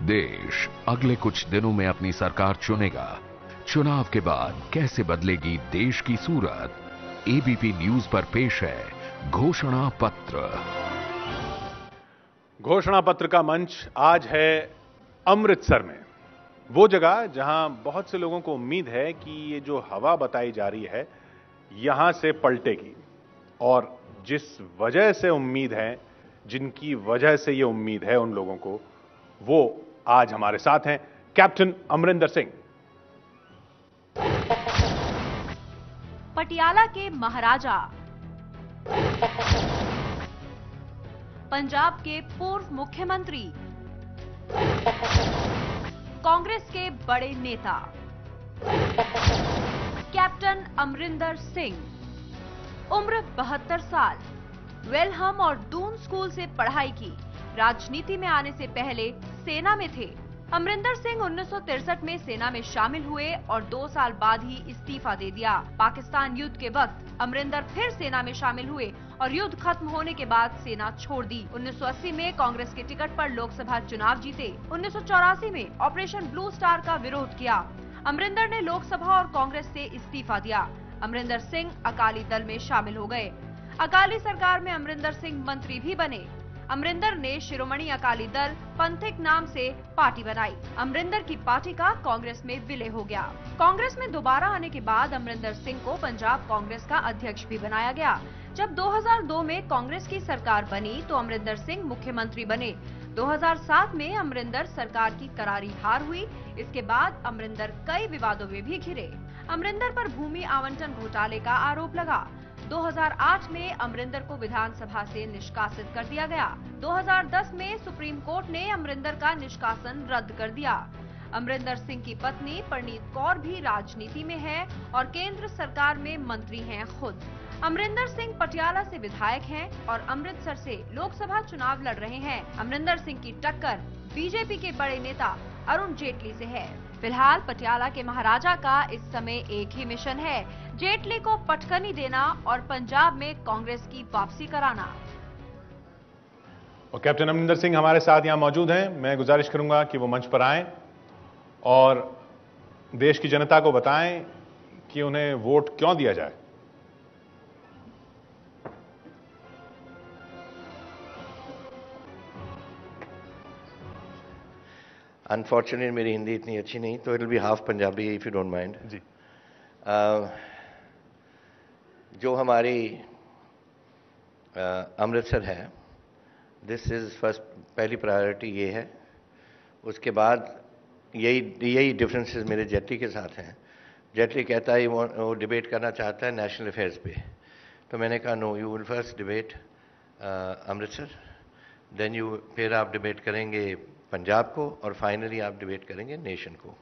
देश अगले कुछ दिनों में अपनी सरकार चुनेगा। चुनाव के बाद कैसे बदलेगी देश की सूरत? एबीपी न्यूज पर पेश है घोषणा पत्र। घोषणा पत्र का मंच आज है अमृतसर में, वो जगह जहां बहुत से लोगों को उम्मीद है कि ये जो हवा बताई जा रही है यहां से पलटेगी। और जिस वजह से उम्मीद है, जिनकी वजह से ये उम्मीद है उन लोगों को, वो आज हमारे साथ हैं कैप्टन अमरिंदर सिंह। पटियाला के महाराजा, पंजाब के पूर्व मुख्यमंत्री, कांग्रेस के बड़े नेता कैप्टन अमरिंदर सिंह। उम्र 72 साल। वेलहम और दून स्कूल से पढ़ाई की। राजनीति में आने से पहले सेना में थे। अमरिंदर सिंह 1963 में सेना में शामिल हुए और 2 साल बाद ही इस्तीफा दे दिया। पाकिस्तान युद्ध के वक्त अमरिंदर फिर सेना में शामिल हुए और युद्ध खत्म होने के बाद सेना छोड़ दी। 1980 में कांग्रेस के टिकट पर लोकसभा चुनाव जीते। 1984 में ऑपरेशन ब्लू स्टार का विरोध किया। अमरिंदर ने लोकसभा और कांग्रेस से इस्तीफा दिया। अमरिंदर सिंह अकाली दल में शामिल हो गए। अकाली सरकार में अमरिंदर सिंह मंत्री भी बने। अमरिंदर ने शिरोमणि अकाली दल पंथिक नाम से पार्टी बनाई। अमरिंदर की पार्टी का कांग्रेस में विलय हो गया। कांग्रेस में दोबारा आने के बाद अमरिंदर सिंह को पंजाब कांग्रेस का अध्यक्ष भी बनाया गया। जब 2002 में कांग्रेस की सरकार बनी तो अमरिंदर सिंह मुख्यमंत्री बने। 2007 में अमरिंदर सरकार की करारी हार हुई। इसके बाद अमरिंदर कई विवादों में भी घिरे। अमरिंदर पर भूमि आवंटन घोटाले का आरोप लगा। 2008 में अमरिंदर को विधानसभा से निष्कासित कर दिया गया। 2010 में सुप्रीम कोर्ट ने अमरिंदर का निष्कासन रद्द कर दिया। अमरिंदर सिंह की पत्नी परनीत कौर भी राजनीति में है और केंद्र सरकार में मंत्री हैं खुद। अमरिंदर सिंह पटियाला से विधायक हैं और अमृतसर से लोकसभा चुनाव लड़ रहे हैं। अमरिंदर सिंह की टक्कर बीजेपी के बड़े नेता अरुण जेटली से है। फिलहाल पटियाला के महाराजा का इस समय एक ही मिशन है, जेटली को पटकनी देना और पंजाब में कांग्रेस की वापसी कराना। और कैप्टन अमरिंदर सिंह हमारे साथ यहां मौजूद हैं। मैं गुजारिश करूंगा कि वो मंच पर आएं और देश की जनता को बताएं कि उन्हें वोट क्यों दिया जाए। अनफॉर्चुनेट मेरी हिंदी इतनी अच्छी नहीं, तो it will be half Punjabi if you don't mind ji. जो हमारी अमृतसर है, दिस इज फर्स्ट, पहली प्रायोरिटी ये है। उसके बाद यही डिफरेंसेस मेरे जेटली के साथ हैं। जेटली कहता है वो डिबेट करना चाहता है नेशनल अफेयर्स पे, तो मैंने कहा no, you will first debate Amritsar, then फिर आप डिबेट करेंगे पंजाब को और फाइनली आप डिबेट करेंगे नेशन को।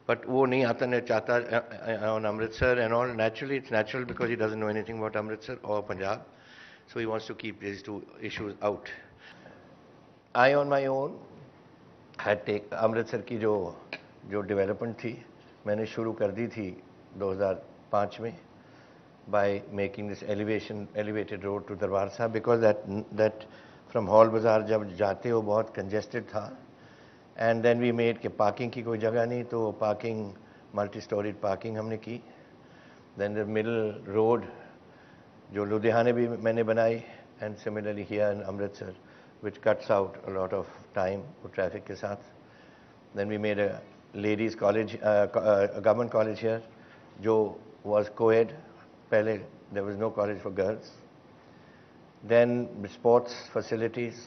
बट वो नहीं आता, नहीं चाहता on Amritsar and all. Naturally it's natural because he doesn't know anything about Amritsar और Punjab, so he wants to keep this two issues out. I on my own had take Amritsar की जो डेवलपमेंट थी मैंने शुरू कर दी थी 2005 में by making this elevated road to Darbar Sahib, because that from hall बाज़ार जब जाते हो बहुत कंजेस्टेड था। एंड देन वी मेड कि पार्किंग की कोई जगह नहीं, तो पार्किंग मल्टी स्टोरीड पार्किंग हमने की। देन द मिडल रोड जो लुधियाने भी मैंने बनाई, and similarly here in Amritsar which cuts out a lot of time traffic के साथ। Then we made a ladies college, government college here जो वॉज कोएड। पहले there was no college for girls. Then sports facilities,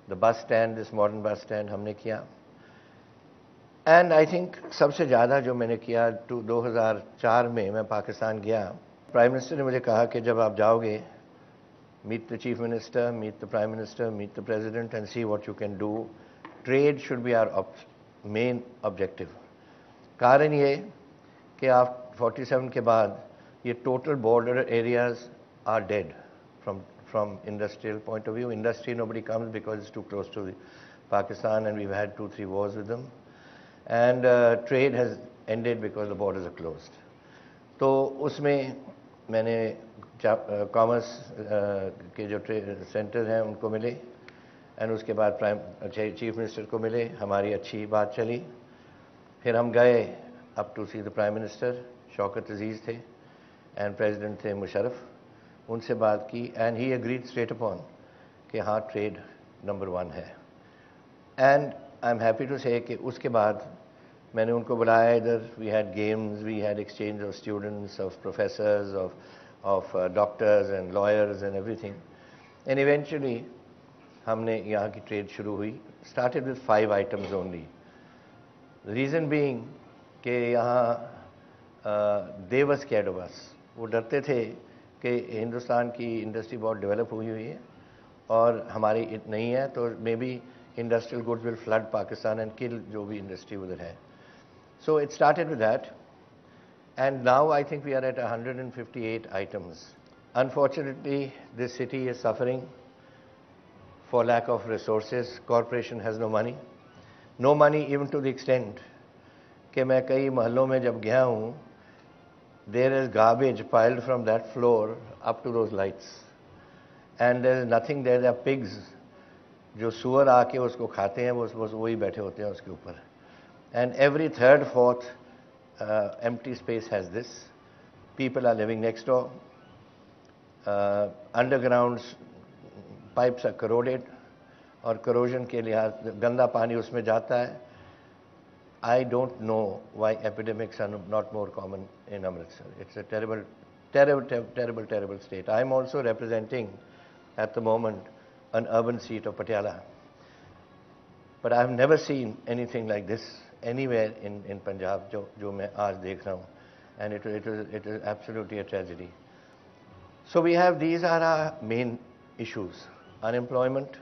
the bus stand, this modern bus stand हमने किया। And I think सबसे ज़्यादा जो मैंने किया 2004 में मैं पाकिस्तान गया। प्राइम मिनिस्टर ने मुझे कहा कि जब आप जाओगे, meet the chief minister, meet the prime minister, meet the president and see what you can do. Trade should be our main objective. कारण ये कि आप 47 के बाद ये total border areas are dead from industrial point of view. Industry, nobody comes because it's too close to Pakistan, and we've had 2-3 wars with them. And trade has ended because the borders are closed. तो उसमें मैंने commerce के जो centre हैं उनको मिले, and उसके बाद चीफ मिनिस्टर को मिले, हमारी अच्छी बात चली। फिर हम गए up to see the prime minister, Shaukat Aziz थे एंड प्रेसिडेंट थे मुशर्रफ, उनसे बात की and he agreed straight upon कि हाँ ट्रेड नंबर 1 है। And I am happy to say कि उसके बाद मैंने उनको बुलाया इधर, we had games, we had exchange of students, of professors, of doctors and lawyers and everything, and eventually हमने यहाँ की ट्रेड शुरू हुई। Started with 5 items only, reason being कि यहाँ दे वर स्कैर्ड ऑफ अस, वो डरते थे कि हिंदुस्तान की इंडस्ट्री बहुत डेवलप हुई है और हमारी नहीं है, तो may be industrial goods will flood Pakistan and kill जो भी इंडस्ट्री उधर है। So it started with that and now I think we are at 158 items. Unfortunately this city is suffering for lack of resources. Corporation has no money. No money even to the extent कि मैं कई महलों में जब गया हूँ, there is garbage piled from that floor up to those lights. And there is nothing there, there are pigs जो सुअर आके उसको खाते हैं, वो वही बैठे होते हैं उसके ऊपर. And every third, fourth empty space has this. People are living next door. Underground pipes are corroded और corrosion के लिहाज गंदा पानी उसमें जाता है. I don't know why epidemics are not more common in Amritsar. It's a terrible state. I am also representing at the moment an urban seat of Patiala. But I have never seen anything like this anywhere in Punjab जो मैं आज देख रहा हूँ. And it is absolutely a tragedy. So we have, these are our main issues: unemployment,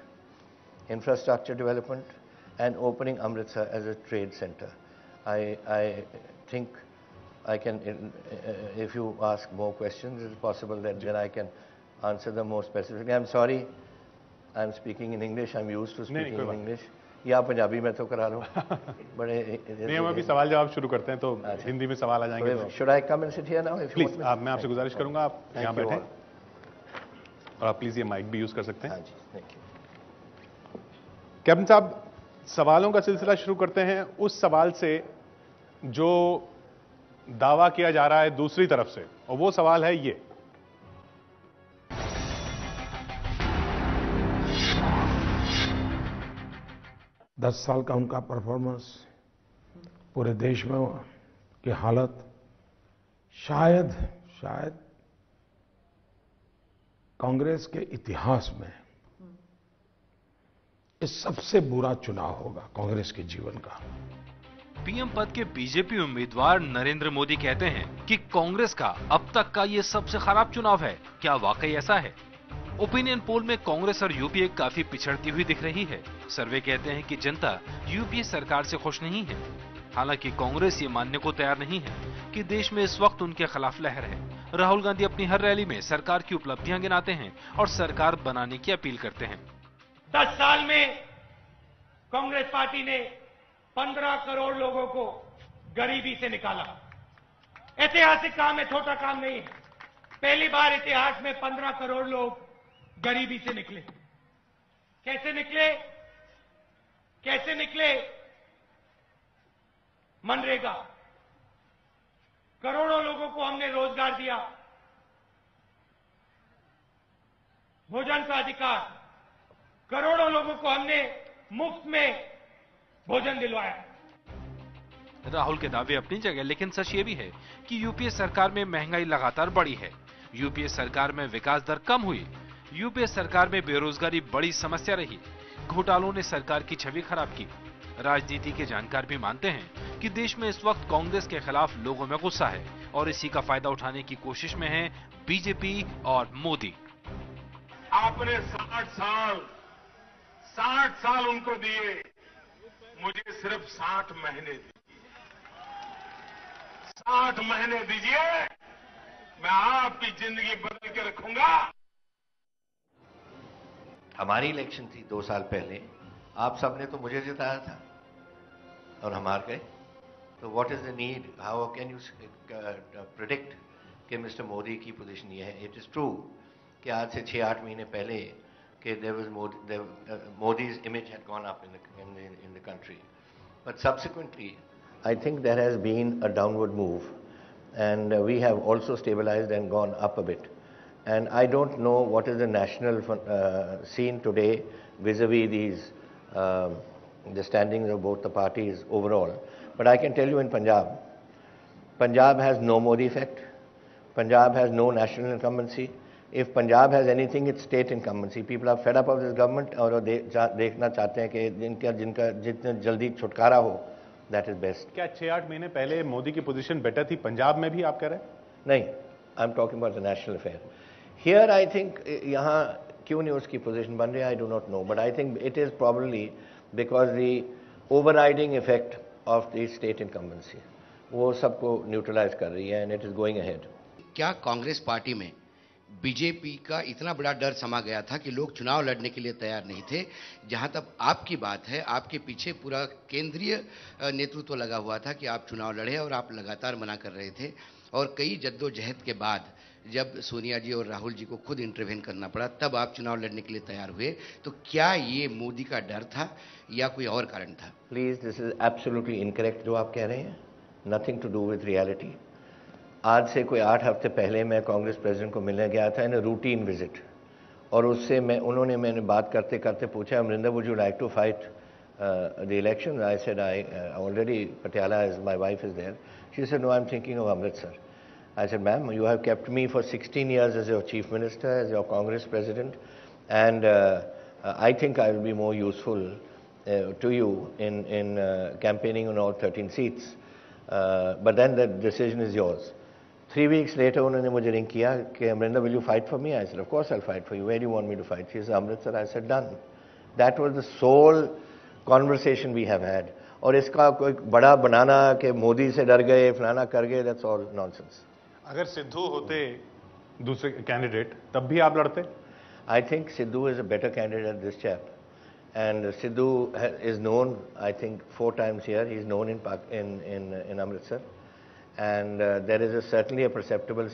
infrastructure development, and opening Amritsar as a trade center. I think I can, if you ask more questions, it's possible that then I can answer them more specifically. I'm sorry, I'm speaking in English. I'm used to speaking in English. या पंजाबी में तो करा लो बड़े नहीं, हम अभी सवाल जवाब शुरू करते हैं तो हिंदी में सवाल आ जाएंगे. तो should I come and sit here now? Please, मैं आपसे गुजारिश करूंगा आप यहाँ बैठें और आप प्लीज ये माइक भी यूज कर सकते हैं. हाँ जी, थैंक यू. कैप्टन साहब, सवालों का सिलसिला शुरू करते हैं उस सवाल से जो दावा किया जा रहा है दूसरी तरफ से, और वो सवाल है ये: 10 साल का उनका परफॉर्मेंस, पूरे देश में की हालत, शायद कांग्रेस के इतिहास में ये सबसे बुरा चुनाव होगा कांग्रेस के जीवन का. पीएम पद के बीजेपी उम्मीदवार नरेंद्र मोदी कहते हैं कि कांग्रेस का अब तक का ये सबसे खराब चुनाव है. क्या वाकई ऐसा है? ओपिनियन पोल में कांग्रेस और यूपीए काफी पिछड़ती हुई दिख रही है. सर्वे कहते हैं कि जनता यूपीए सरकार से खुश नहीं है. हालांकि कांग्रेस ये मानने को तैयार नहीं है कि देश में इस वक्त उनके खिलाफ लहर है. राहुल गांधी अपनी हर रैली में सरकार की उपलब्धियां गिनाते हैं और सरकार बनाने की अपील करते हैं. 10 साल में कांग्रेस पार्टी ने 15 करोड़ लोगों को गरीबी से निकाला. ऐतिहासिक काम है, छोटा काम नहीं है. पहली बार इतिहास में 15 करोड़ लोग गरीबी से निकले. कैसे निकले? मनरेगा, करोड़ों लोगों को हमने रोजगार दिया. भोजन का अधिकार, करोड़ों लोगों को हमने मुफ्त में भोजन दिलवाया. राहुल के दावे अपनी जगह, लेकिन सच ये भी है कि यूपीए सरकार में महंगाई लगातार बढ़ी है. यूपीए सरकार में विकास दर कम हुई. यूपीए सरकार में बेरोजगारी बड़ी समस्या रही. घोटालों ने सरकार की छवि खराब की. राजनीति के जानकार भी मानते हैं कि देश में इस वक्त कांग्रेस के खिलाफ लोगों में गुस्सा है और इसी का फायदा उठाने की कोशिश में है बीजेपी और मोदी. आपने 60 साल उनको दिए, मुझे सिर्फ 60 महीने दीजिए. 60 महीने दीजिए, मैं आपकी जिंदगी बदल के रखूंगा. हमारी इलेक्शन थी 2 साल पहले, आप सबने तो मुझे जिताया था और हम हार गए. तो what is the need? How can you predict कि मिस्टर मोदी की पोजीशन ये है? इट इज ट्रू कि आज से 6-8 महीने पहले कि Modi's image had gone up in the country. But subsequently, I think there has been a downward move, and we have also stabilized and gone up a bit. And I don't know what is the national scene today vis-a-vis these the standings of both the parties overall. But I can tell you in Punjab has no Modi effect. Punjab has no national incumbency. If Punjab has anything, it's state incumbency. People are fed up of this government और देखना चाहते हैं कि जिनका जितने जल्दी छुटकारा हो, that is best. क्या 6-8 महीने पहले मोदी की पोजीशन बेटर थी पंजाब में भी, आप कह रहे हैं? नहीं, I'm talking about the national affair. Here I think यहाँ क्यों नहीं उसकी पोजीशन बन रही है, I do not know. But I think it is probably because the overriding effect of the state incumbency वो सबको न्यूट्रलाइज कर रही है and it is going ahead. क्या कांग्रेस पार्टी में बीजेपी का इतना बड़ा डर समा गया था कि लोग चुनाव लड़ने के लिए तैयार नहीं थे? जहां तक आपकी बात है, आपके पीछे पूरा केंद्रीय नेतृत्व लगा हुआ था कि आप चुनाव लड़े और आप लगातार मना कर रहे थे, और कई जद्दोजहद के बाद जब सोनिया जी और राहुल जी को खुद इंटरवेन करना पड़ा तब आप चुनाव लड़ने के लिए तैयार हुए. तो क्या ये मोदी का डर था या कोई और कारण था? Please, this is absolutely incorrect जो आप कह रहे हैं. Nothing to do with reality. आज से कोई 8 हफ्ते पहले मैं कांग्रेस प्रेसिडेंट को मिलने गया था इन रूटीन विजिट, और उससे मैंने बात करते करते पूछा, Amarinder would you like to fight the election? I said I already Patiala is my wife is there. She said no, I am thinking of Amritsar. I said, ma'am, you have kept me for 16 years as your chief minister, as your Congress president, and I think I will be more useful to you in campaigning on all 13 seats. But then the decision is yours. 3 weeks later, उन्होंने मुझे ring किया कि Amarinder, will you fight for me? I said, of course I'll fight for you. Where do you want me to fight? She said, Amritsar. I said, done. That was the sole conversation we have had. और इसका कोई बड़ा बनाना कि मोदी से डर गए, फलाना कर गए, that's all nonsense. अगर सिद्धू होते दूसरे कैंडिडेट तब भी आप लड़ते? I think Sidhu is a better candidate than this chap, and Sidhu is known, I think, 4 times here. He's known in Amritsar, and there is certainly a perceptible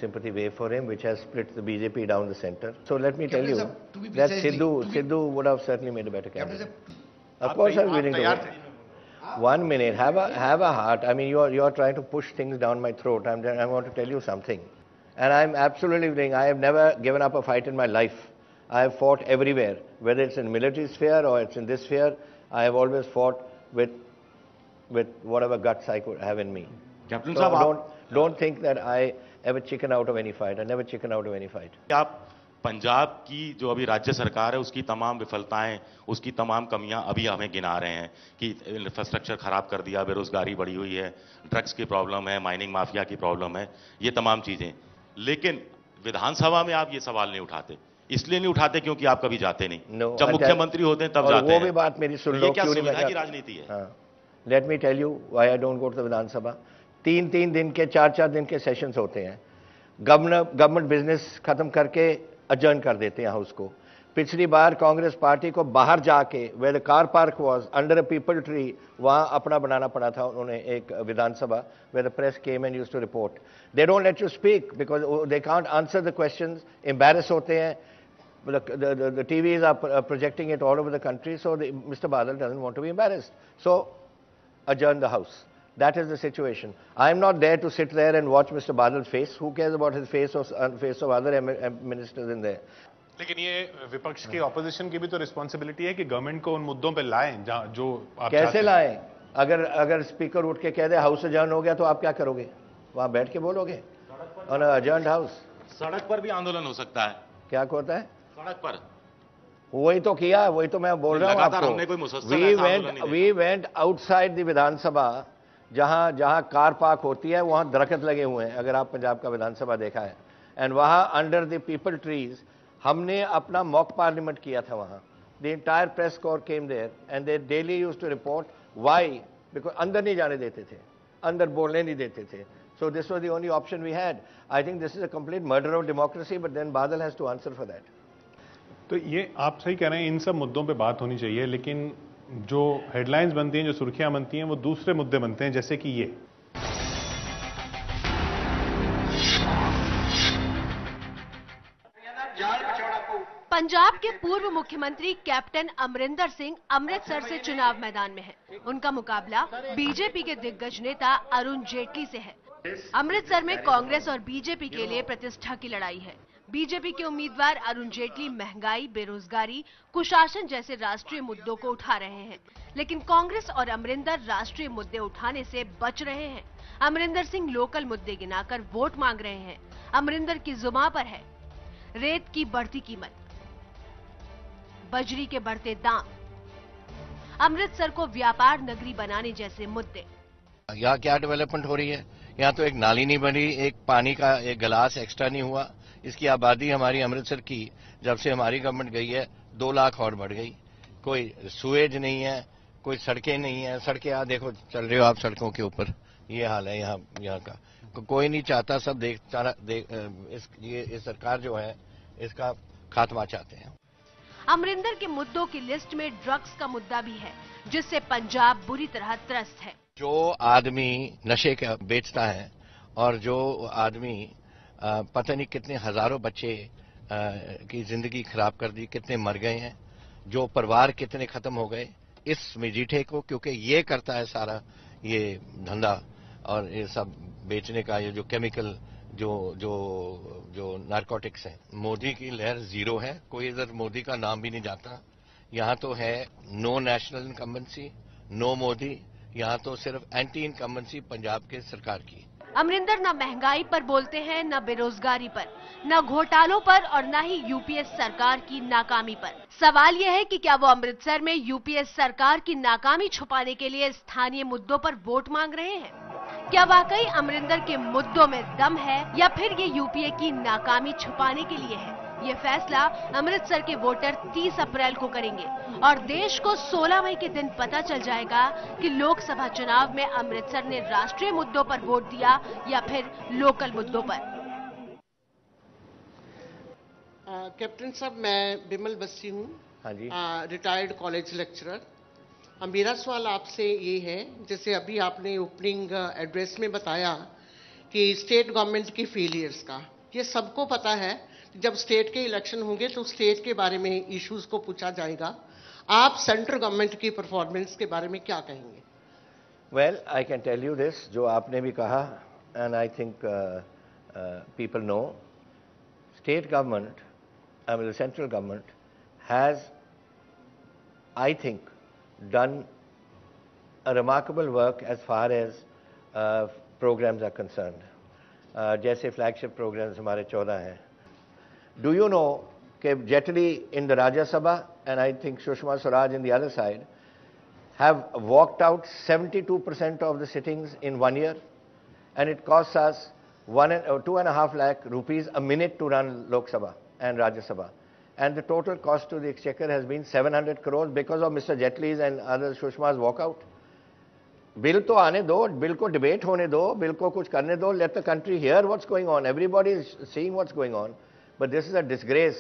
sympathy wave for him, which has split the BJP down the center. So let me tell you that Sidhu would have certainly made a better candidate. Of course, I'm willing to wait. 1 minute. Have a heart. I mean, you are trying to push things down my throat. I want to tell you something, and I'm absolutely willing. I have never given up a fight in my life. I have fought everywhere, whether it's in military sphere or it's in this sphere. I have always fought with whatever guts I could have in me. Captain So साहब, don't think that I ever chicken out of any fight. I never chicken out of any fight. आप पंजाब की जो अभी राज्य सरकार है उसकी तमाम विफलताएं, उसकी तमाम कमियां अभी हमें गिना रहे हैं कि इंफ्रास्ट्रक्चर खराब कर दिया, बेरोजगारी बढ़ी हुई है, ड्रग्स की प्रॉब्लम है, माइनिंग माफिया की प्रॉब्लम है, ये तमाम चीजें. लेकिन विधानसभा में आप ये सवाल नहीं उठाते. इसलिए नहीं उठाते क्योंकि आप कभी जाते नहीं. जब मुख्यमंत्री होते हैं तब जाते हैं. वो भी बात मेरी सुन लो. क्या सुविधा की राजनीति है? Let me tell you why I don't go to the Vidhan Sabha. 3 दिन के 4 दिन के सेशंस होते हैं. गवर्नमेंट बिजनेस खत्म करके अजर्न कर देते हैं हाउस को. पिछली बार कांग्रेस पार्टी को बाहर जाके where the car park was under a peepal tree, वहां अपना बनाना पड़ा था उन्होंने एक विधानसभा, where the press came and used to report. They don't let you speak because they can't answer the questions. Embarrass होते हैं. The TVs are projecting it all over the country, so Mr. Badal doesn't want to be embarrassed. So adjourn the house. That is the situation. I am not there to sit there and watch Mr. Badal's face. Who cares about his face or face of other ministers in there? लेकिन ये विपक्ष की opposition की भी तो responsibility है कि government को उन मुद्दों पे लाएं जो आप कैसे लाएं? अगर स्पीकर उठ के कह दे हाउस अजर्न हो गया तो आप क्या करोगे? वहां बैठ के बोलोगे ऑन अजर्न्ड हाउस? सड़क पर भी आंदोलन हो सकता है. क्या होता है सड़क पर? वही तो किया, वही तो मैं बोल रहा हूँ आपको. वी वेंट आउटसाइड द विधानसभा, जहां कार पार्क होती है वहां दरख्त लगे हुए हैं, अगर आप पंजाब का विधानसभा देखा है, एंड वहां अंडर द पीपल ट्रीज हमने अपना मॉक पार्लियामेंट किया था. वहां the entire press corps came there and they daily used to report. Why? Because अंदर नहीं जाने देते थे, अंदर बोलने नहीं देते थे. So this was the only option we had. I think this is a complete murder of democracy, but then Badal has to answer for that. तो ये आप सही कह रहे हैं, इन सब मुद्दों पे बात होनी चाहिए, लेकिन जो हेडलाइंस बनती हैं, जो सुर्खियां बनती हैं, वो दूसरे मुद्दे बनते हैं, जैसे कि ये. पंजाब के पूर्व मुख्यमंत्री कैप्टन अमरिंदर सिंह अमृतसर से चुनाव मैदान में हैं। उनका मुकाबला बीजेपी के दिग्गज नेता अरुण जेटली से है। अमृतसर में कांग्रेस और बीजेपी के लिए प्रतिष्ठा की लड़ाई है। बीजेपी के उम्मीदवार अरुण जेटली महंगाई, बेरोजगारी, कुशासन जैसे राष्ट्रीय मुद्दों को उठा रहे हैं, लेकिन कांग्रेस और अमरिंदर राष्ट्रीय मुद्दे उठाने से बच रहे हैं। अमरिंदर सिंह लोकल मुद्दे गिनाकर वोट मांग रहे हैं। अमरिंदर की जुबान पर है रेत की बढ़ती कीमत, बजरी के बढ़ते दाम, अमृतसर को व्यापार नगरी बनाने जैसे मुद्दे। यहाँ क्या डेवलपमेंट हो रही है? यहाँ तो एक नाली नहीं बनी, एक पानी का एक गिलास एक्स्ट्रा नहीं हुआ। इसकी आबादी हमारी अमृतसर की जब से हमारी गवर्नमेंट गई है 2 लाख और बढ़ गई। कोई सुएज नहीं है, कोई सड़कें नहीं है। सड़कें यहाँ देखो, चल रहे हो आप सड़कों के ऊपर, ये हाल है यहाँ का। कोई नहीं चाहता, सब इस सरकार जो है इसका खात्मा चाहते हैं। अमरिंदर के मुद्दों की लिस्ट में ड्रग्स का मुद्दा भी है, जिससे पंजाब बुरी तरह त्रस्त है। जो आदमी नशे का बेचता है और जो आदमी पता नहीं कितने हजारों बच्चे की जिंदगी खराब कर दी, कितने मर गए हैं, जो परिवार कितने खत्म हो गए इस मजीठे को, क्योंकि ये करता है सारा ये धंधा और ये सब बेचने का, ये जो केमिकल जो नारकोटिक्स है। मोदी की लहर जीरो है, कोई इधर मोदी का नाम भी नहीं जाता। यहाँ तो है no national incumbency, no Modi. यहाँ तो सिर्फ एंटी इनकम्बेंसी पंजाब के सरकार की। अमरिंदर न महंगाई पर बोलते हैं, न बेरोजगारी पर, न घोटालों पर और न ही यूपीए सरकार की नाकामी पर। सवाल यह है कि क्या वो अमृतसर में यूपीए सरकार की नाकामी छुपाने के लिए स्थानीय मुद्दों पर वोट मांग रहे हैं? क्या वाकई अमरिंदर के मुद्दों में दम है या फिर ये यूपीए की नाकामी छुपाने के लिए है? ये फैसला अमृतसर के वोटर 30 अप्रैल को करेंगे और देश को 16 मई के दिन पता चल जाएगा कि लोकसभा चुनाव में अमृतसर ने राष्ट्रीय मुद्दों पर वोट दिया या फिर लोकल मुद्दों पर। कैप्टन साहब, मैं बिमल बस्सी हूँ। हाँ जी। Retired college lecturer. मेरा सवाल आपसे ये है, जैसे अभी आपने ओपनिंग एड्रेस में बताया कि स्टेट गवर्नमेंट की फेलियर्स का, ये सबको पता है। जब स्टेट के इलेक्शन होंगे तो स्टेट के बारे में इश्यूज को पूछा जाएगा। आप सेंट्रल गवर्नमेंट की परफॉर्मेंस के बारे में क्या कहेंगे? Well, I can tell you this, जो आपने भी कहा, and I think people know, state government, I mean the central government has, I think, done a remarkable work as far as programs are concerned. जैसे flagship programs हमारे 14 हैं. Do you know कि Jetli in the Rajya Sabha and I think Sushma Swaraj in the other side have walked out 72% of the sittings in 1 year, and it costs us 2.5 lakh rupees a minute to run Lok Sabha and Rajya Sabha, and the total cost to the exchequer has been 700 crores because of Mr. Jetli's and other Sushma's walkout. Bill तो आने दो, bill को debate होने दो, bill को कुछ करने दो. Let the country hear what's going on. Everybody is seeing what's going on, but this is a disgrace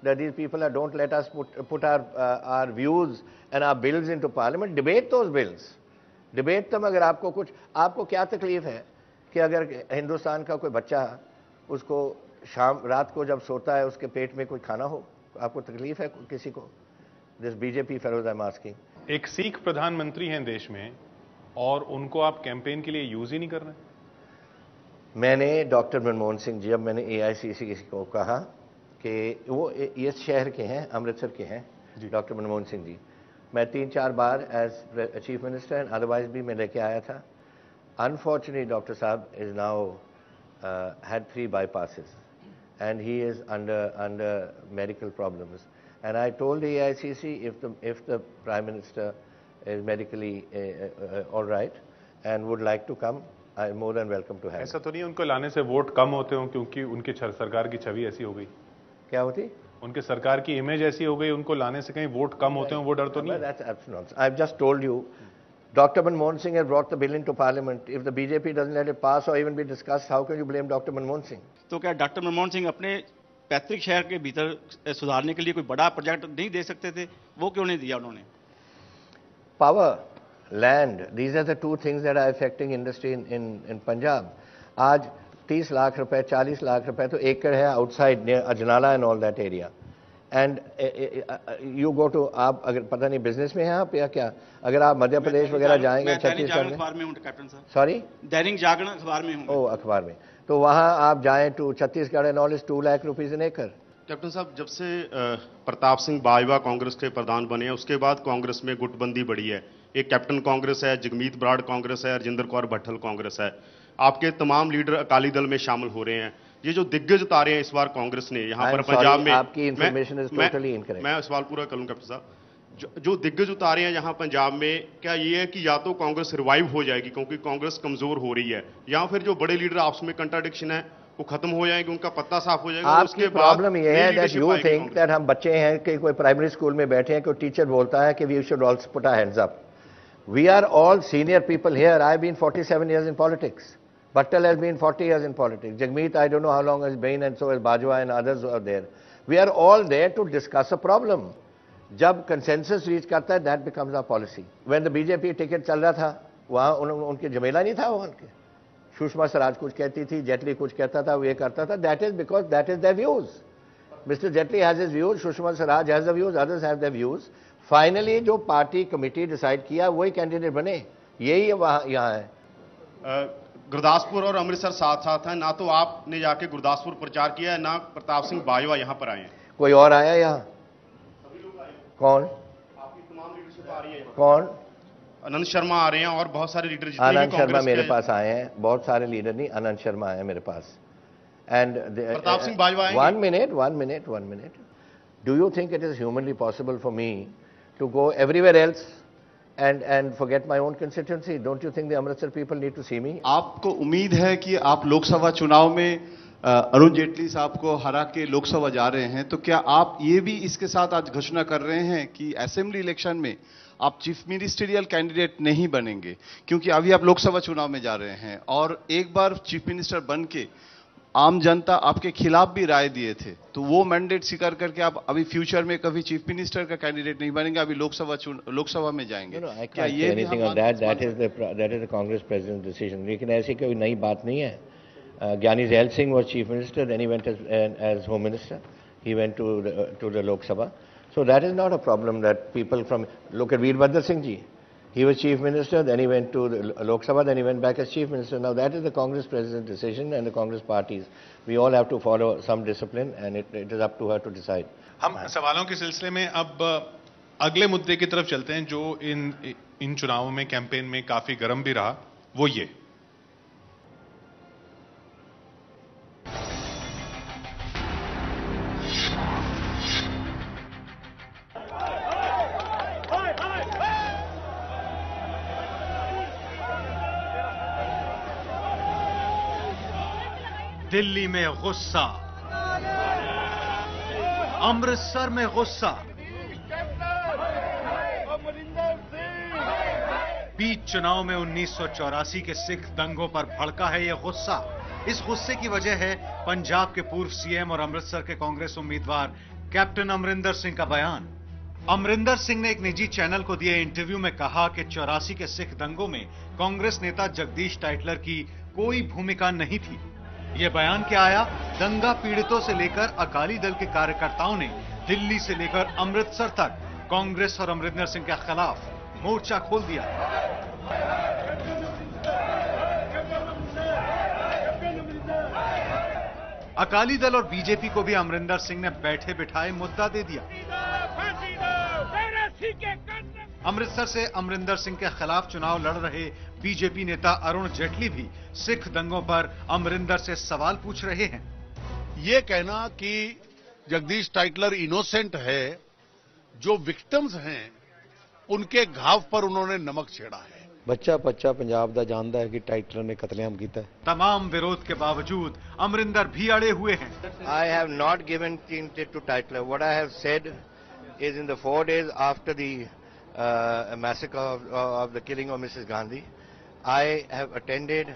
that these people don't let us put our views and our bills into parliament. Debate those bills. Debate them. अगर आपको क्या तकलीफ है कि अगर हिंदुस्तान का कोई बच्चा उसको रात को जब सोता है उसके पेट में कोई खाना हो, आपको तकलीफ है किसी को? This BJP fellows I am asking. एक सिख प्रधानमंत्री हैं देश में और उनको आप कैंपेन के लिए यूज ही नहीं कर रहे? मैंने डॉक्टर मनमोहन सिंह जी, अब मैंने एआईसीसी को कहा कि वो इस शहर के हैं, अमृतसर के हैं, डॉक्टर मनमोहन सिंह जी। मैं 3-4 बार as chief minister and otherwise भी मैं लेके आया था। Unfortunately doctor sahab is now had 3 bypasses and he is under medical problems, and I told the AICC if the Prime Minister is medically all right and would like to come, I am more than welcome to have. ऐसा तो नहीं उनको लाने से vote कम होते हो क्योंकि उनकी सरकार की छवि ऐसी हो गई? क्या होती? उनके सरकार की इमेज ऐसी हो गई, उनको लाने से कहीं वोट कम होते हो, वो डर तो नहीं? That's absolute nonsense. I've just told you, Dr. Manmohan Singh has brought the bill into Parliament. If the BJP doesn't let it pass or even be discussed, how can you blame Dr. Manmohan Singh? तो क्या doctor Manmohan Singh अपने पैतृक शहर के भीतर सुधारने के लिए कोई बड़ा प्रोजेक्ट नहीं दे सकते थे? वो क्यों नहीं दिया उन्होंने? Power, land, these are the 2 things that are affecting industry in Punjab. आज 30 लाख रुपए, 40 लाख रुपए तो एकड़ है outside near Ajnala and all that area. And you go to, आप अगर पता नहीं बिजनेस में हैं आप या क्या, अगर आप मध्य प्रदेश वगैरह जाएंगे छत्तीसगढ़ में, अखबार में हूं कैप्टन साहब, सॉरी दैनिक जागरण अखबार में हूं। ओह, अखबार में, तो वहां आप जाएं to Chhattisgarh and all is 2 lakh rupees an acre. Captain Sahab, जब से प्रताप सिंह बाजवा कांग्रेस के प्रधान बने हैं उसके बाद कांग्रेस में गुटबंदी बढ़ी है। एक कैप्टन कांग्रेस है, जगमीत बराड़ कांग्रेस है, राजेंद्र कौर भट्टल कांग्रेस है। आपके तमाम लीडर अकाली दल में शामिल हो रहे हैं। ये जो दिग्गज उतारे हैं इस बार कांग्रेस ने यहाँ पर पंजाब में, आपकी इंफॉर्मेशन इज टोटली इनकरेक्ट। मैं सवाल पूरा कर लूं कैप्टन साहब, जो दिग्गज उतारे हैं यहाँ पंजाब में, क्या ये है कि या तो कांग्रेस रिवाइव हो जाएगी क्योंकि कांग्रेस कमजोर हो रही है, या फिर जो बड़े लीडर आपस में कंट्राडिक्शन है वो खत्म हो जाएंगे, उनका पत्ता साफ हो जाएगा? आपकी प्रॉब्लम ये है दैट यू थिंक दैट हम बच्चे हैं कि कोई प्राइमरी स्कूल में बैठे हैं, कोई टीचर बोलता है कि we should also put our hands up. We are all senior people here. I have been 47 years in politics. Bhattal has been 40 years in politics. Jagmeet, I don't know how long has been, and so has Bajwa and others are there. We are all there to discuss a problem. जब consensus reach करता है, that becomes our policy. When the BJP ticket चल रहा था, वहाँ उनके झमेला नहीं था वहाँ के। सुषमा स्वराज कुछ कहती थी, जेटली कुछ कहता था, वो ये करता था। That is because that is their views. Mr. Jetli has his views, Sushma Swaraj has the views, others have their views. Finally, जो पार्टी कमेटी डिसाइड किया वही कैंडिडेट बने, यही वहाँ यहाँ है। गुरदासपुर और अमृतसर साथ साथ हैं, ना तो आपने जाके गुरदासपुर प्रचार किया है, ना प्रताप सिंह बाजवा यहाँ पर आए हैं। कोई और आया यहाँ? कौन? आपकी तमाम लीडरशिप आ रही है। कौन? आनंद शर्मा आ रहे हैं और बहुत सारे लीडर जितने आनंद शर्मा मेरे पास आए हैं, बहुत सारे लीडर नहीं, आनंद शर्मा आए हैं मेरे पास। एंड प्रताप सिंह बाजवा आए। one minute. Do you think it is humanly possible for me to go everywhere else and forget my own constituency? Don't you think the Amritsar people need to see me? आपको उम्मीद है कि आप लोकसभा चुनाव में अरुण जेटली साहब को हरा के लोकसभा जा रहे हैं, तो क्या आप ये भी इसके साथ आज घोषणा कर रहे हैं कि असेंबली इलेक्शन में आप चीफ मिनिस्टरियल कैंडिडेट नहीं बनेंगे? क्योंकि अभी आप लोकसभा चुनाव में जा रहे हैं और एक बार चीफ मिनिस्टर बन के आम जनता आपके खिलाफ भी राय दिए थे, तो वो मैंडेट स्वीकार करके आप अभी फ्यूचर में कभी चीफ मिनिस्टर का कैंडिडेट नहीं बनेंगे, अभी लोकसभा में जाएंगे? क्या ये that is the Congress president decision. लेकिन ऐसी कोई नई बात नहीं है। ज्ञानी gel Singh was chief minister, then he went as home minister. He went to the Lok Sabha. So that is not a problem that people from, look at Veerbhadra Singh ji. He was chief minister, then he went to the Lok Sabha, then he went back as chief minister. Now that is the Congress president decision and the Congress parties. We all have to follow some discipline and it is up to her to decide. हम सवालों के सिलसिले में अब अगले मुद्दे की तरफ चलते हैं जो इन चुनावों में कैंपेन में काफी गर्म भी रहा, वो ये। दिल्ली में गुस्सा, अमृतसर में गुस्सा, बीच चुनाव में 1984 के सिख दंगों पर भड़का है यह गुस्सा। इस गुस्से की वजह है पंजाब के पूर्व सीएम और अमृतसर के कांग्रेस उम्मीदवार कैप्टन अमरिंदर सिंह का बयान। अमरिंदर सिंह ने एक निजी चैनल को दिए इंटरव्यू में कहा कि 84 के सिख दंगों में कांग्रेस नेता जगदीश टाइटलर की कोई भूमिका नहीं थी। यह बयान क्या आया? दंगा पीड़ितों से लेकर अकाली दल के कार्यकर्ताओं ने दिल्ली से लेकर अमृतसर तक कांग्रेस और अमरिंदर सिंह के खिलाफ मोर्चा खोल दिया। अकाली दल और बीजेपी को भी अमरिंदर सिंह ने बैठे बिठाए मुद्दा दे दिया। अमृतसर से अमरिंदर सिंह के खिलाफ चुनाव लड़ रहे बीजेपी नेता अरुण जेटली भी सिख दंगों पर अमरिंदर से सवाल पूछ रहे हैं। ये कहना कि जगदीश टाइटलर इनोसेंट है, जो विक्टिम्स हैं उनके घाव पर उन्होंने नमक छेड़ा है। बच्चा पंजाब दा जानदा है कि टाइटलर ने कत्लेआम कीता है। तमाम विरोध के बावजूद अमरिंदर भी अड़े हुए हैं। I have not given credit to Tytler. What I have said is in the 4 days after the massacre of the killing of Mrs. Gandhi, I have attended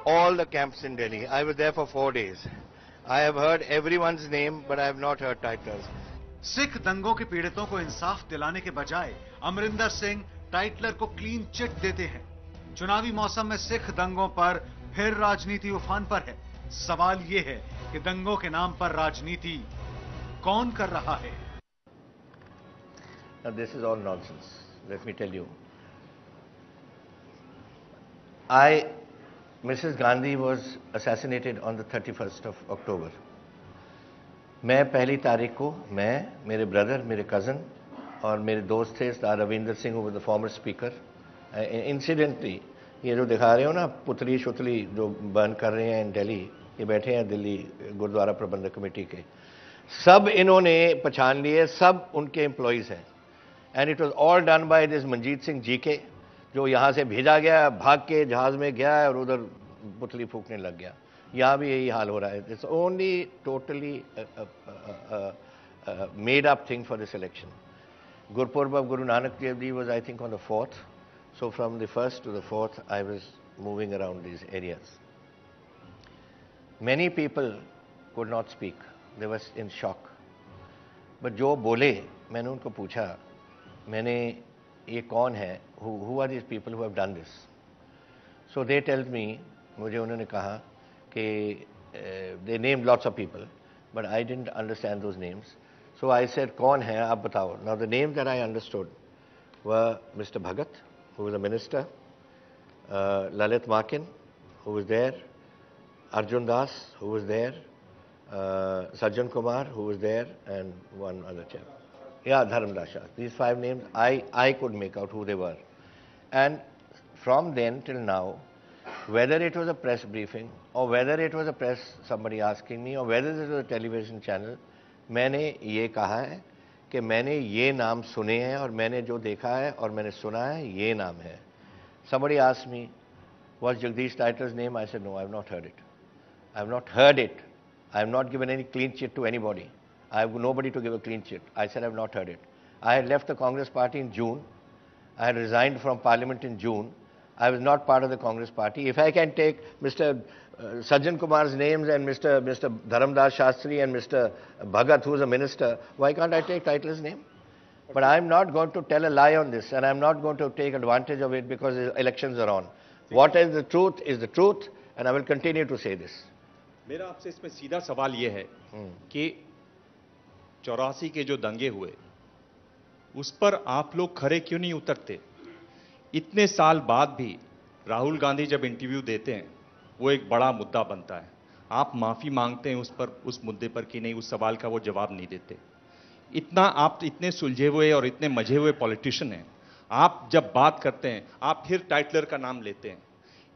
all the camps in Delhi. I was there for 4 days. I have heard everyone's name, but I have not heard Tytler's. Sikh दंगों के पीड़ितों को इंसाफ दिलाने के बजाय Amarinder Singh Tytler को clean chit देते हैं। चुनावी मौसम में सिख दंगों पर फिर राजनीति उफान पर है। सवाल यह है कि दंगों के नाम पर राजनीति कौन कर रहा है? Now this is all nonsense. Let me tell you. Mrs. Gandhi was assassinated on the 31st of October. मैं पहली तारीख को मेरे ब्रदर, मेरे कज़न और मेरे दोस्त थे सरदार रविंदर सिंह, वो द फॉर्मर स्पीकर. इंसिडेंटली ये जो दिखा रहे हो ना पुतली शुतली जो बर्न कर रहे हैं इन दिल्ली, ये बैठे हैं दिल्ली गुरुद्वारा प्रबंधक कमेटी के, सब इन्होंने पहचान लिए, सब उनके एम्प्लॉइज हैं. And it was all done by this Manjeet Singh GK, जो यहाँ से भेजा गया, भाग के जहाज में गया और उधर पुतली फूकने लग गया. यहाँ भी यही हाल हो रहा है. It's only totally made up thing for this election. Gurpurb of Guru Nanak Dev Ji was, I think, on the 4th. So from the 1st to the 4th, I was moving around these areas. Many people could not speak. They were in shock. But जो बोले, मैंने उनको पूछा, मैंने ये कौन है? Who are these people who have done this? So they told me, मुझे उन्होंने कहा कि they named lots of people, but I didn't understand those names. So I said, कौन है आप बताओ. Now the names that I understood were Mr. Bhagat, who was a minister, Lalit Makin, who was there, Arjun Das, who was there, Sajjan Kumar, who was there, and one other chap. Yeah, Dharamdas Shah. These 5 names, I could make out who they were. And from then till now, whether it was a press briefing, or whether it was a press, somebody asking me, or whether it was a television channel, मैंने ये कहा है कि मैंने ये नाम सुने हैं और मैंने जो देखा है और मैंने सुना है ये नाम है. Somebody asked me, was Jagdish Titler's name? I said, no, I have not heard it. I have not heard it. I have not given any clean chit to anybody. I have nobody to give a clean chit. I said I have not heard it. I had left the Congress party in June. I had resigned from parliament in June. I was not part of the Congress party. If I can take Mr. Sajjan Kumar's names and Mr. Dharamdas Shastri and Mr. Bhagat, who is a minister, why can't I take Titler's name? But I'm not going to tell a lie on this, and I'm not going to take advantage of it because elections are on. What is the truth, and I will continue to say this. मेरा आपसे इसमें सीधा सवाल ये है कि 84 के जो दंगे हुए, उस पर आप लोग खरे क्यों नहीं उतरते? इतने साल बाद भी राहुल गांधी जब इंटरव्यू देते हैं, वो एक बड़ा मुद्दा बनता है. आप माफी मांगते हैं उस मुद्दे पर कि नहीं, उस सवाल का वो जवाब नहीं देते. आप इतने सुलझे हुए और इतने मजे हुए पॉलिटिशियन हैं, आप जब बात करते हैं आप फिर टाइटलर का नाम लेते हैं.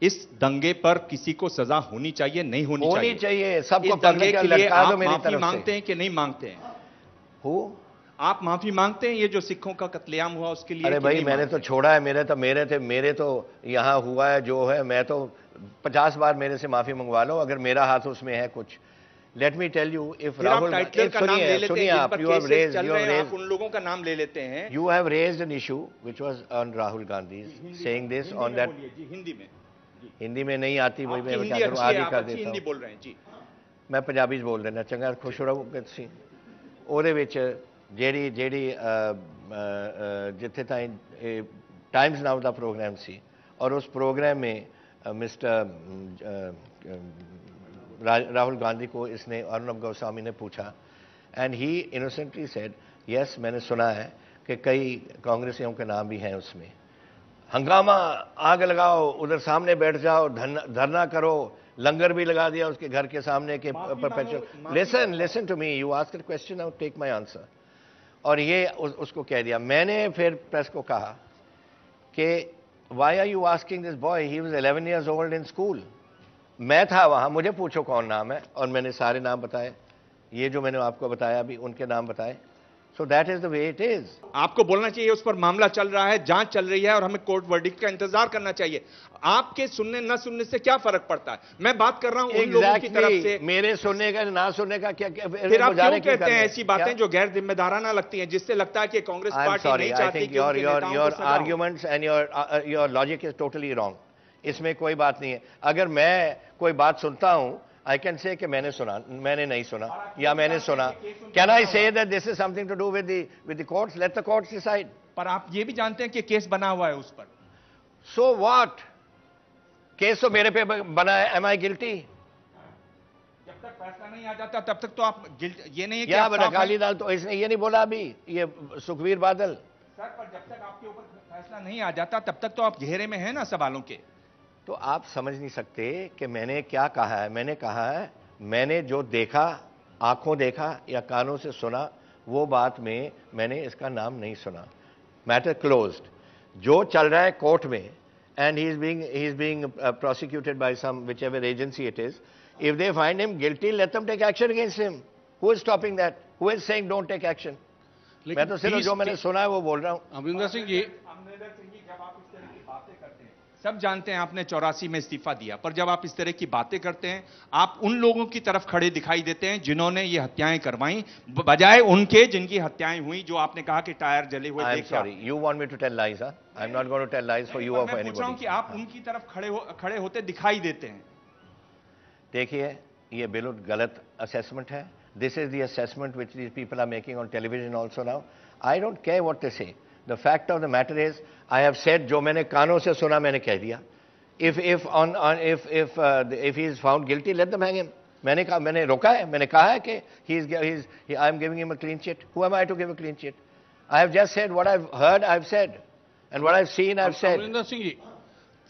इस दंगे पर किसी को सजा होनी चाहिए, नहीं होनी चाहिए? सबको दंगे के लिए आप माफी मांगते हैं कि नहीं मांगते हैं? आप माफी मांगते हैं ये जो सिखों का कत्लेआम हुआ उसके लिए? अरे भाई, मैंने तो छोड़ा है. मेरे तो यहाँ हुआ है जो है, मैं तो 50 बार मेरे से माफी मंगवा लो अगर मेरा हाथ उसमें है कुछ. Let me tell you, if Rahul, सुनिए आप, यू हैव रेज्ड उन लोगों का नाम ले लेते हैं. You have raised an issue which was on Rahul Gandhi saying this on that. Hindi में नहीं आती, वही मैं क्या करूं, आगे कर देता हूं. हिंदी बोल रहे हैं जी, मैं पंजाबी बोल देना चंगा, खुश ਰਹੋ ਤੁਸੀਂ. ਉਹਦੇ ਵਿੱਚ ਜਿਹੜੀ ਜਿੱਥੇ ਤਾਈਂ टाइम्स नाउ का प्रोग्राम सी, और उस प्रोग्राम में मिस्टर राहुल गांधी को इसने अर्नब गोस्वामी ने पूछा, and he innocently said, yes मैंने सुना है कि कई कांग्रेसियों के नाम भी हैं उसमें. हंगामा, आग लगाओ, उधर सामने बैठ जाओ, धरना करो, लंगर भी लगा दिया उसके घर के सामने के perpetual. Listen to me, you asked a question, now take my answer. और ये उसको कह दिया. मैंने फिर प्रेस को कहा कि why are you asking this boy, he was 11 years old in school. मैं था वहां, मुझे पूछो कौन नाम है, और मैंने सारे नाम बताए. ये जो मैंने आपको बताया अभी, उनके नाम बताए. So that is the way it is. आपको बोलना चाहिए उस पर मामला चल रहा है, जांच चल रही है और हमें कोर्ट वर्डिक्ट का इंतजार करना चाहिए. आपके सुनने न सुनने से क्या फर्क पड़ता है? मैं बात कर रहा हूं उन लोगों की तरफ से. मेरे सुनने का ना सुनने का क्या फिर आप क्यों कहते हैं ऐसी बातें जो गैर जिम्मेदाराना लगती हैं, जिससे लगता है कि कांग्रेस पार्टी नहीं चाहती कि उनके नेताओं को सजा हो? Your arguments and your logic is totally wrong. इसमें कोई बात नहीं है. अगर मैं कोई बात सुनता हूं, I can say कि मैंने सुना, मैंने नहीं सुना, या मैंने सुना. Can I say that this is something to do with the courts? Let the courts decide. पर आप ये भी जानते हैं कि केस बना हुआ है उस पर. So what? केस तो मेरे पे बना है. Am I guilty? तक फैसला नहीं आ जाता तब तक तो आप ये नहीं है कि क्या आप बेटा साफ हैं। काली दाल, तो इसने ये नहीं बोला अभी, ये सुखबीर बादल। सर पर जब तक आपके ऊपर फैसला नहीं आ जाता तब तक तो आप घेरे में हैं ना सवालों के। तो आप समझ नहीं सकते कि मैंने क्या कहा है। मैंने कहा है, मैंने जो देखा, आंखों देखा या कानों से सुना, वो बात में मैंने इसका नाम नहीं सुना। Matter closed. जो चल रहा है कोर्ट में, and he is being prosecuted by some whichever agency it is. If they find him guilty, let them take action against him. Who is stopping that? Who is saying don't take action? मैं तो सिर्फ जो मैंने सुना है वो बोल रहा हूँ। अमरिंदर सिंह जी, जब आप इस तरह की बातें करते हैं, सब जानते हैं आपने 84 में इस्तीफा दिया, पर जब आप इस तरह की बातें करते हैं, आप उन लोगों की तरफ खड़े दिखाई देते हैं जिन्होंने ये हत्याएं करवाई, बजाय उनके जिनकी हत्याएं हुई, जो आपने कहा कि टायर जले हुए देख के। Sorry, you want me to tell lies, huh? I'm not going to tell lies for you or for मैं पूछ रहा हूं anybody. कि आप उनकी तरफ खड़े होते दिखाई देते हैं। देखिए, ये बिल्कुल गलत असेसमेंट है। This is the assessment which these people are making on television also now. I don't care what they say. The fact of the matter is, I have said जो मैंने कानों से सुना मैंने कह दिया. If he is found guilty, let them hang him. मैंने कहा, मैंने रोका है, मैंने कहा है कि I am giving him a clean sheet. Who am I to give a clean sheet? I have just said what I've heard, I've said, and what I've seen, I've said. Amarinder Singh ji,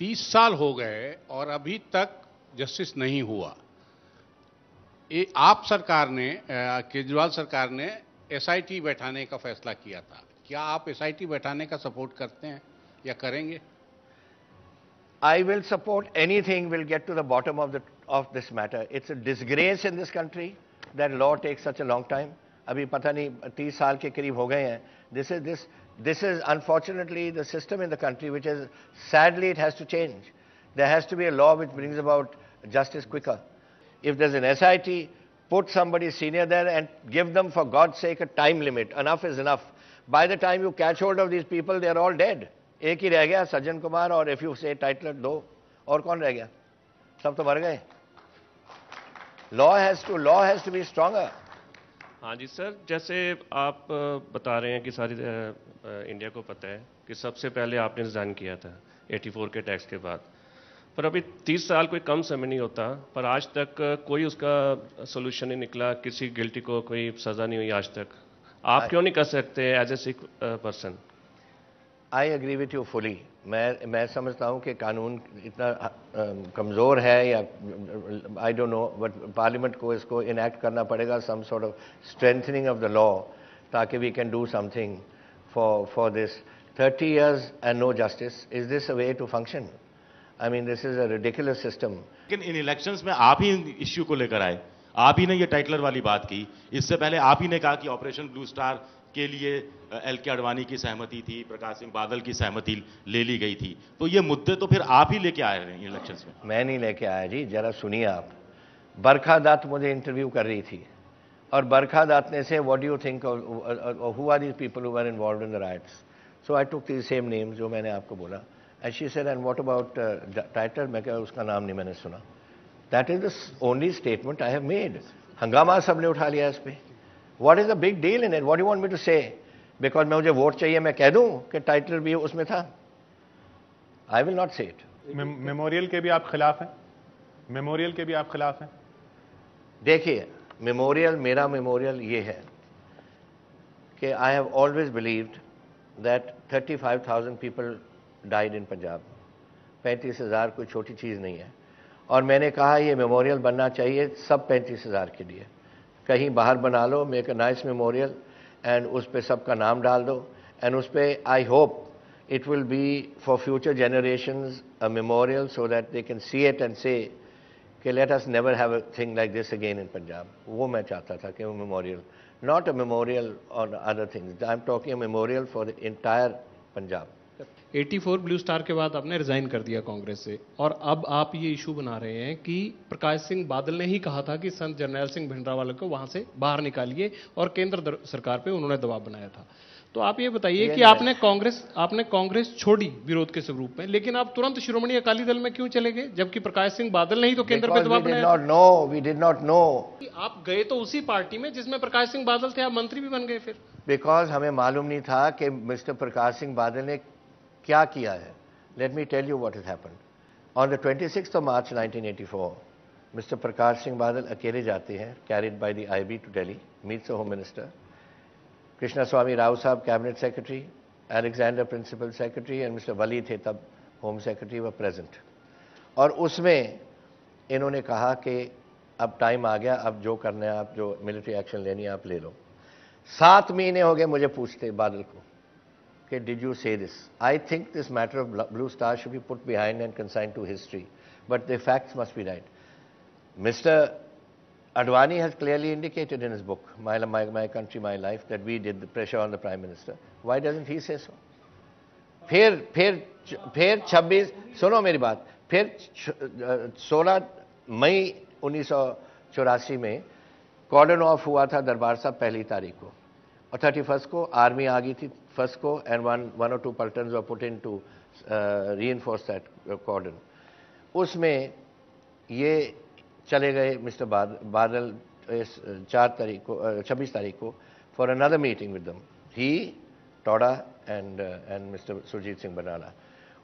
30 साल हो गए और अभी तक जस्टिस नहीं हुआ। आप सरकार ने, केजरीवाल सरकार ने एसआईटी बैठाने का फैसला किया था। क्या आप एसआईटी बैठाने का सपोर्ट करते हैं या करेंगे? I will support anything will get to the bottom of this matter. It's a disgrace in this country that law takes such a long time. अभी पता नहीं 30 साल के करीब हो गए हैं. This is unfortunately the system in the country, which is sadly it has to change. There has to be a law which brings about justice quicker. If there's an SIT, put somebody senior there and give them, for God's sake, a time limit. Enough is enough. By the time you catch hold of these people, they are all dead. एक ही रह गया, सज्जन कुमार, और if you say Titler 2, और कौन रह गया? सब तो मर गए. Law has to be stronger. हाँ जी सर, जैसे आप बता रहे हैं कि सारी इंडिया को पता है कि सबसे पहले आपने रिजाइन किया था 84 के टैक्स के बाद, पर अभी 30 साल कोई कम समय नहीं होता, पर आज तक कोई उसका सोल्यूशन नहीं निकला, किसी गिल्टी को कोई सजा नहीं हुई आज तक. आप क्यों नहीं कर सकते as a sick person? I agree with you fully. मैं समझता हूँ कि कानून इतना कमज़ोर है, या I don't know, but Parliament को इसको इनैक्ट करना पड़ेगा, some sort of strengthening of the law, ताकि we can do something for this. 30 years and no justice, is this a way to function? I mean, this is a ridiculous system. लेकिन इन elections में आप ही issue को लेकर आए, आप ही ने ये टाइटलर वाली बात की. इससे पहले आप ही ने कहा कि ऑपरेशन ब्लू स्टार के लिए एल.के. आडवाणी की सहमति थी, प्रकाश सिंह बादल की सहमति ले ली गई थी. तो ये मुद्दे तो फिर आप ही लेके आए हैं इलेक्शंस में. मैं नहीं लेके आया जी, जरा सुनिए आप. बरखा दत्त मुझे इंटरव्यू कर रही थी, और बरखा दत्त ने say what do you think, who are these people who were involved in the riots. So I took the same names जो मैंने आपको बोला. And she said, and what about Titler? मैं क्या, उसका नाम नहीं मैंने सुना. That is the only statement I have made. हंगामा सबने उठा लिया इस पे. What is the big deal in it? What do you want me to say? Because मैं मुझे वोट चाहिए, मैं कह दूं कि टाइटलर भी उसमें था. I will not say it. Memorial के भी आप खिलाफ हैं? मेमोरियल के भी आप खिलाफ हैं? देखिए, मेमोरियल, मेरा मेमोरियल ये है कि I have always believed that 35,000 people died in Punjab. 35,000 कोई छोटी चीज़ नहीं है, और मैंने कहा ये मेमोरियल बनना चाहिए सब 35,000 के लिए. कहीं बाहर बना लो, make a nice memorial, and उस पर सबका नाम डाल दो, एंड उस पर I hope it will be for future generations a memorial, so that they can see it and say कि let us never have a thing like this again in Punjab. वो मैं चाहता था कि वो memorial, not a memorial on other things. I am talking a memorial for the entire Punjab. 84 blue star के बाद आपने रिजाइन कर दिया कांग्रेस से, और अब आप ये इशू बना रहे हैं कि प्रकाश सिंह बादल ने ही कहा था कि संत जरनैल सिंह भिंडरावाला को वहां से बाहर निकालिए, और केंद्र सरकार पे उन्होंने दबाव बनाया था. तो आप ये बताइए कि आपने कांग्रेस छोड़ी विरोध के स्वरूप में, लेकिन आप तुरंत श्रोमणी अकाली दल में क्यों चले गए, जबकि प्रकाश सिंह बादल ने ही तो केंद्र पे दबाव बनाया. We did not know. आप गए तो उसी पार्टी में जिसमें प्रकाश सिंह बादल थे, आप मंत्री भी बन गए फिर. बिकॉज हमें मालूम नहीं था कि मिस्टर प्रकाश सिंह बादल ने क्या किया है. Let me tell you what has happened. On the 26th of March 1984, mister Prakash Singh Badal अकेले जाते हैं, carried by the IB to Delhi, meets the home minister. Krishnaswamy Rao sahab cabinet secretary, Alexander principal secretary and mister Wali थे तब होम सेक्रेटरी, व present. और उसमें इन्होंने कहा कि अब टाइम आ गया, अब जो करना है, आप जो मिलिट्री एक्शन लेनी है आप ले लो. 7 महीने हो गए मुझे पूछते बादल को कि did you say this. I think this matter of Blue Star should be put behind and consign to history, but the facts must be right. Mister Advani has clearly indicated in his book, My Country, My Life, that we did the pressure on the Prime Minister. Why doesn't he say so? फिर 26, सुनो मेरी बात, फिर 16 मई 1984 में कॉर्डन of हुआ था दरबार साहब 1 तारीख को, और 31 को आर्मी आ गई थी 1 को, and one or two Pultons were put in to reinforce that cordon. उसमें ये चले गए मिस्टर बादल 26 तारीख को for another meeting with them, he, Tohra and mister Surjit Singh Barnala.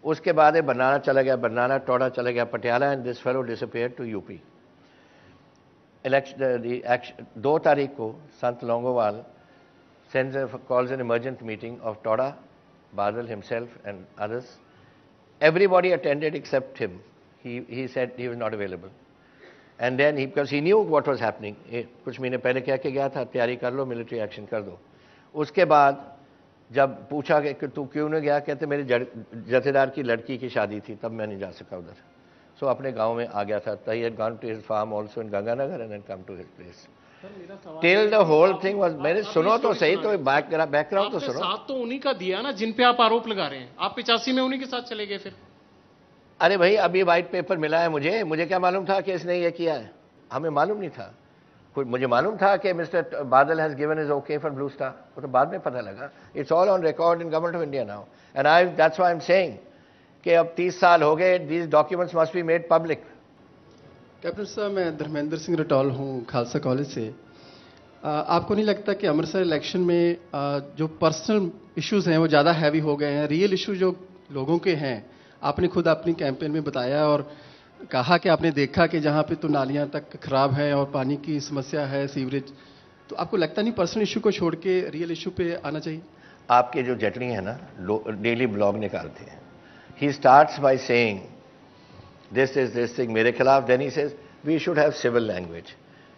उसके बाद बरनाला चला गया, बरनाला, टोडा चला गया Patiala, and this fellow disappeared to UP. 2 तारीख को संत Longowal calls an emergent meeting of Toda, Badal himself and others. Everybody attended except him. He said he was not available. And then because he knew what was happening, कुछ महीने पहले कह के गया था तैयारी कर लो, मिलिट्री एक्शन कर दो. उसके बाद जब पूछा कि तू क्यों नहीं गया, कहते मेरे जथेदार की लड़की की शादी थी, तब मैं नहीं जा सका उधर. सो अपने गांव में आ गया था. He had gone to his farm also in Ganganagar and then come to his place. Till the whole thing was, मैंने सुनो तो सही, तो बैकग्राउंड तो सुनो. साथ तो उन्हीं का दिया ना जिन पे आप आरोप लगा रहे हैं. आप 85 में उन्हीं के साथ चले गए फिर. अरे भाई अभी वाइट पेपर मिला है मुझे क्या मालूम था कि इसने ये किया है. हमें मालूम नहीं था. मुझे मालूम था कि मिस्टर बादल has given his okay for blue star, वो तो बाद में पता लगा. It's all on record in government of India now, and that's why I am saying कि अब 30 साल हो गए, these documents must be made public. Captain साहब, मैं धर्मेंद्र सिंह रटौल हूँ खालसा कॉलेज से. आपको नहीं लगता कि अमृतसर इलेक्शन में जो पर्सनल इश्यूज हैं वो ज़्यादा हैवी हो गए हैं? रियल इशू जो लोगों के हैं, आपने खुद अपनी कैंपेन में बताया और कहा कि आपने देखा कि जहाँ पे तो नालियाँ तक खराब हैं और पानी की समस्या है, सीवरेज. तो आपको लगता नहीं पर्सनल इशू को छोड़ के रियल इशू पे आना चाहिए? आपके जो जेटली हैं ना, डेली ब्लॉग निकालते हैं. He starts by saying this is this thing मेरे खिलाफ, then he says we should have civil language.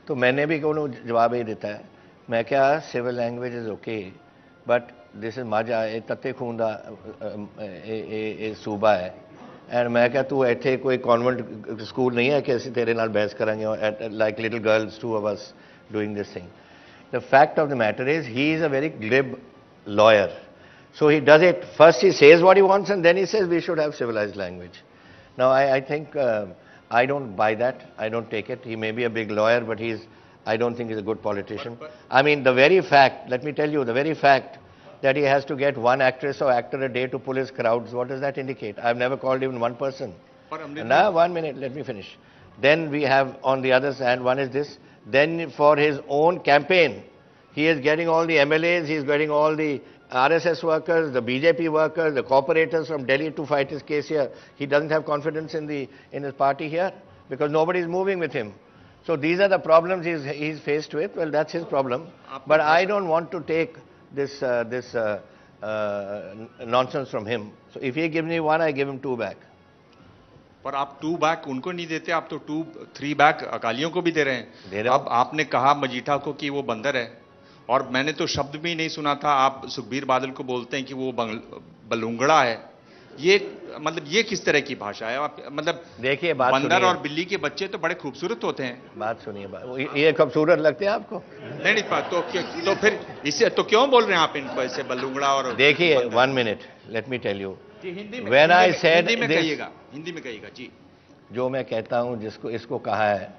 तो मैंने भी उन्होंने जवाब ही देता है, मैं क्या civil language is okay but this is माजा, ये तत्ते खूंदा सूबा है. एंड मैं क्या तू इतने कोई कॉन्वेंट स्कूल नहीं है कि असं तेरे नाल बहस करांगे like little girls, 2 of us doing this thing. The fact of the matter is he is a very glib lawyer. So he does it, first he says what he wants and then he says we should have civilized language. Now I think I don't buy that. I don't take it. He may be a big lawyer, but I don't think he's a good politician. I mean, the very fact, let me tell you, the very fact that he has to get 1 actress or actor a day to pull his crowds, what does that indicate? I've never called even 1 person. Now, 1 minute, let me finish. Then we have, on the other hand, one is this. Then for his own campaign, he is getting all the MLAs, he is getting all the RSS workers, the BJP workers, the corporators from Delhi to fight his case here. He doesn't have confidence in his party here because nobody is moving with him. So these are the problems he's faced with. Well, that's his problem. But I don't want to take this nonsense from him. So if he gives me 1, I give him 2 back. पर आप 2 back उनको नहीं देते, आप तो 2-3 back अकालियों को भी दे रहे हैं. अब आपने कहा मजीठा को कि वो बंदर है, और मैंने तो शब्द भी नहीं सुना था. आप सुखबीर बादल को बोलते हैं कि वो बलूंगड़ा है. ये मतलब ये किस तरह की भाषा है? आप मतलब देखिए, बंदर और बिल्ली के बच्चे तो बड़े खूबसूरत होते हैं. बात सुनिए, ये खूबसूरत लगते हैं आपको? नहीं तो फिर इसे तो क्यों बोल रहे हैं आप इनको ऐसे बलूंगड़ा? और देखिए, 1 minute, let me tell you. When I said Hindi में कहिएगा जी. जो मैं कहता हूं, जिसको इसको कहा है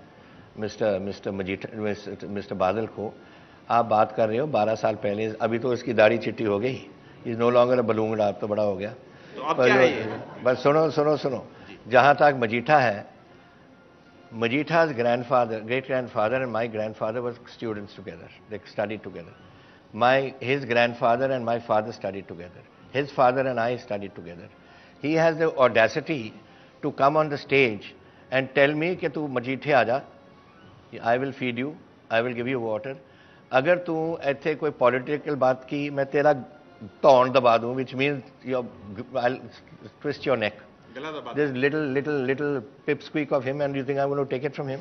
मिस्टर बादल को, आप बात कर रहे हो 12 साल पहले. अभी तो इसकी दाढ़ी चिट्टी हो गई. इज नो लॉन्गर अ बलूंगड़ा, अब तो बड़ा हो गया. तो अब क्या है? बस सुनो. जहां तक मजीठा है, Majita's great grandfather and my grandfather were students together. They studied together. His grandfather and my father studied together. His father and I studied together. He has the audacity to come on the stage and tell me कि तू मजीठे आ जा, I will feed you, I will give you water. अगर तू ऐसे कोई political बात की, मैं तेरा तौण दबा दूं, which means I twist your neck. This little pipsqueak of him and you think I am going to take it from him?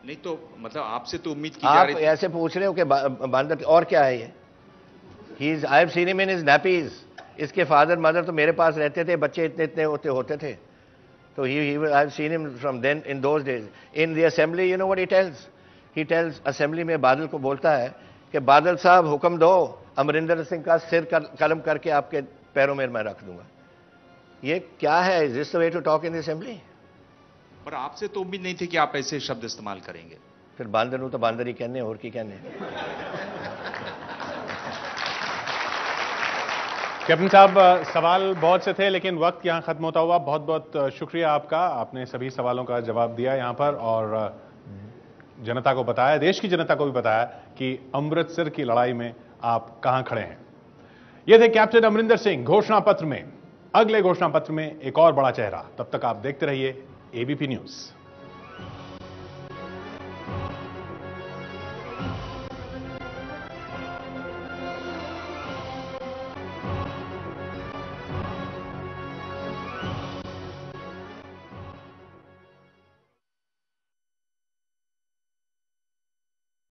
नहीं तो मतलब आपसे तो उम्मीद की जा रही आप थी। ऐसे पूछ रहे हो कि बांदर और क्या है ये? आई have seen him in his nappies. इसके फादर मदर तो मेरे पास रहते थे, बच्चे इतने इतने होते थे। तो I have seen him from then in those days in the assembly. You know what he tells assembly में बादल को बोलता है कि बादल साहब हुक्म दो, अमरिंदर सिंह का सिर कलम करके आपके पैरों में मैं रख दूंगा। ये क्या है? Is this the way to talk in the assembly? पर आपसे तो उम्मीद नहीं थी कि आप ऐसे शब्द इस्तेमाल करेंगे। फिर बांदर नूं तो बांदर ही कहने, और की कहने। कैप्टन साहब, सवाल बहुत से थे लेकिन वक्त यहां खत्म होता हुआ। बहुत बहुत शुक्रिया आपका, आपने सभी सवालों का जवाब दिया यहां पर और जनता को बताया, देश की जनता को भी बताया कि अमृतसर की लड़ाई में आप कहां खड़े हैं। ये थे कैप्टन अमरिंदर सिंह घोषणा पत्र में। अगले घोषणा पत्र में एक और बड़ा चेहरा। तब तक आप देखते रहिए एबीपी न्यूज।